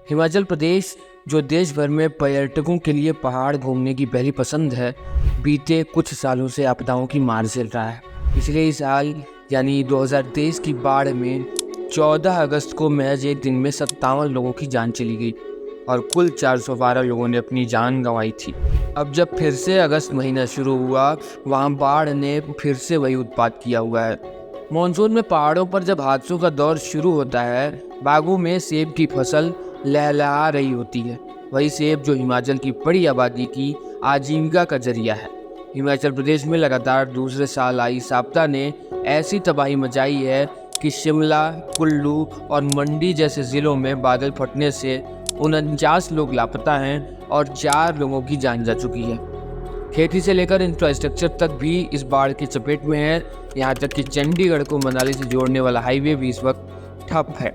हिमाचल प्रदेश, जो देश भर में पर्यटकों के लिए पहाड़ घूमने की पहली पसंद है, बीते कुछ सालों से आपदाओं की मार झेल रहा है। पिछले साल यानी 2023 की बाढ़ में 14 अगस्त को महज एक दिन में 57 लोगों की जान चली गई और कुल 412 लोगों ने अपनी जान गंवाई थी। अब जब फिर से अगस्त महीना शुरू हुआ, वहाँ बाढ़ ने फिर से वही उत्पात किया हुआ है। मानसून में पहाड़ों पर जब हादसों का दौर शुरू होता है, बागों में सेब की फसल लहलहा रही होती है। वही सेब जो हिमाचल की बड़ी आबादी की आजीविका का जरिया है। हिमाचल प्रदेश में लगातार दूसरे साल आई इस आपदा ने ऐसी तबाही मचाई है कि शिमला, कुल्लू और मंडी जैसे ज़िलों में बादल फटने से 49 लोग लापता हैं और 4 लोगों की जान जा चुकी है। खेती से लेकर इंफ्रास्ट्रक्चर तक भी इस बाढ़ की चपेट में है। यहाँ तक कि चंडीगढ़ को मनाली से जोड़ने वाला हाईवे भी इस वक्त ठप है।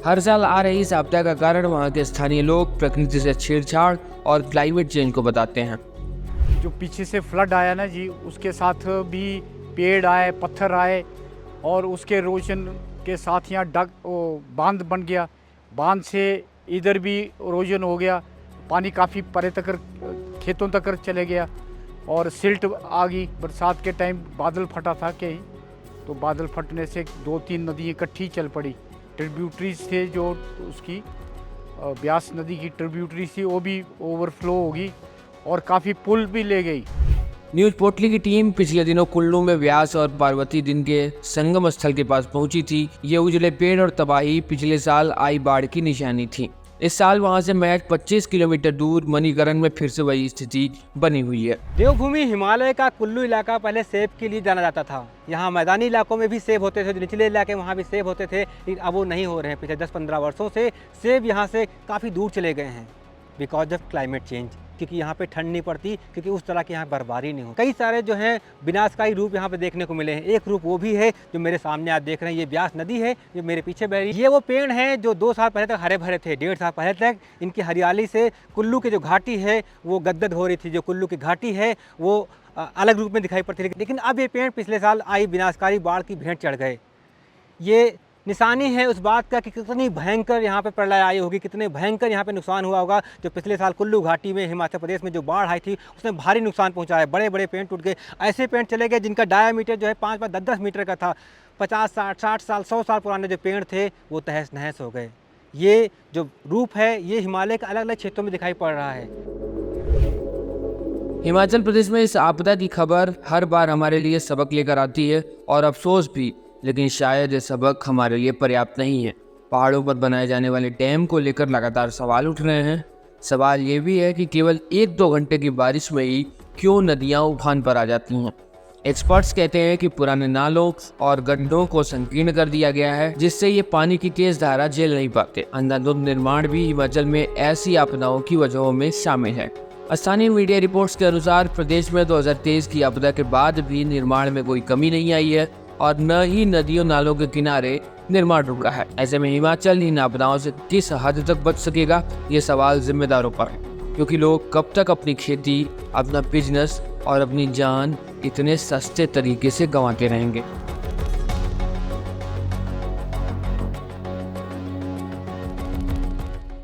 हर साल आ रही इस आपदा का कारण वहाँ के स्थानीय लोग प्रकृति से छेड़छाड़ और क्लाइमेट चेंज को बताते हैं। जो पीछे से फ्लड आया ना जी, उसके साथ भी पेड़ आए, पत्थर आए और उसके रोशन के साथ यहाँ बांध बन गया। बांध से इधर भी इरोजन हो गया, पानी काफ़ी परे तक खेतों तक चले गया और सिल्ट आ गई। बरसात के टाइम बादल फटा था कहीं, तो बादल फटने से 2-3 नदी इकट्ठी चल पड़ी। ट्रिब्यूटरीज थे जो उसकी ब्यास नदी की ट्रिब्यूटरी थी, वो भी ओवरफ्लो होगी और काफ़ी पुल भी ले गई। न्यूज़ पोर्टली की टीम पिछले दिनों कुल्लू में व्यास और पार्वती दिन के संगम स्थल के पास पहुंची थी। ये उजले पेड़ और तबाही पिछले साल आई बाढ़ की निशानी थी। इस साल वहां से महज 25 किलोमीटर दूर मणिकरण में फिर से वही स्थिति बनी हुई है। देवभूमि हिमालय का कुल्लू इलाका पहले सेब के लिए जाना जाता था। यहाँ मैदानी इलाकों में भी सेब होते थे, जो निचले इलाके वहाँ भी सेब होते थे, लेकिन अब वो नहीं हो रहे हैं। पिछले 10-15 वर्षों से सेब यहाँ से काफ़ी दूर चले गए हैं बिकॉज ऑफ क्लाइमेट चेंज, क्योंकि यहाँ पे ठंड नहीं पड़ती, क्योंकि उस तरह की यहाँ बर्फबारी नहीं हो। कई सारे जो हैं विनाशकारी रूप यहाँ पे देखने को मिले हैं। एक रूप वो भी है जो मेरे सामने आप देख रहे हैं, ये ब्यास नदी है जो मेरे पीछे बह रही है। ये वो पेड़ हैं जो 2 साल पहले तक हरे भरे थे, 1.5 साल पहले तक इनकी हरियाली से कुल्लू की जो घाटी है वो गदगद हो रही थी। जो कुल्लू की घाटी है वो अलग रूप में दिखाई पड़ती थी, लेकिन अब ये पेड़ पिछले साल आई विनाशकारी बाढ़ की भेंट चढ़ गए। ये निशानी है उस बात का कि कितनी भयंकर यहाँ पे प्रलय आई होगी, कितने भयंकर यहाँ पे नुकसान हुआ होगा। जो पिछले साल कुल्लू घाटी में हिमाचल प्रदेश में जो बाढ़ आई थी, उसने भारी नुकसान पहुँचा है। बड़े बड़े पेड़ टूट गए, ऐसे पेड़ चले गए जिनका डायामीटर जो है 5-5, 10-10 मीटर का था। 50, 60 साल, 100 साल पुराने जो पेड़ थे वो तहस नहस हो गए। ये जो रूप है ये हिमालय के अलग अलग क्षेत्रों में दिखाई पड़ रहा है। हिमाचल प्रदेश में इस आपदा की खबर हर बार हमारे लिए सबक लेकर आती है और अफसोस भी, लेकिन शायद ये सबक हमारे लिए पर्याप्त नहीं है। पहाड़ों पर बनाए जाने वाले डैम को लेकर लगातार सवाल उठ रहे हैं। सवाल ये भी है कि केवल 1-2 घंटे की बारिश में ही क्यों नदियाँ उफान पर आ जाती हैं। एक्सपर्ट्स कहते हैं कि पुराने नालों और गड्ढों को संकीर्ण कर दिया गया है, जिससे ये पानी की तेज धारा झेल नहीं पाते। अंधाधुंध निर्माण भी हिमाचल में ऐसी आपदाओं की वजहों में शामिल है। स्थानीय मीडिया रिपोर्ट्स के अनुसार प्रदेश में 2023 की आपदा के बाद भी निर्माण में कोई कमी नहीं आई है और न ही नदियों नालों के किनारे निर्माण रुका है। ऐसे में हिमाचल इन आपदाओं से किस हद तक बच सकेगा, ये सवाल जिम्मेदारों पर है, क्योंकि लोग कब तक अपनी खेती, अपना बिजनेस और अपनी जान इतने सस्ते तरीके से गंवाते रहेंगे।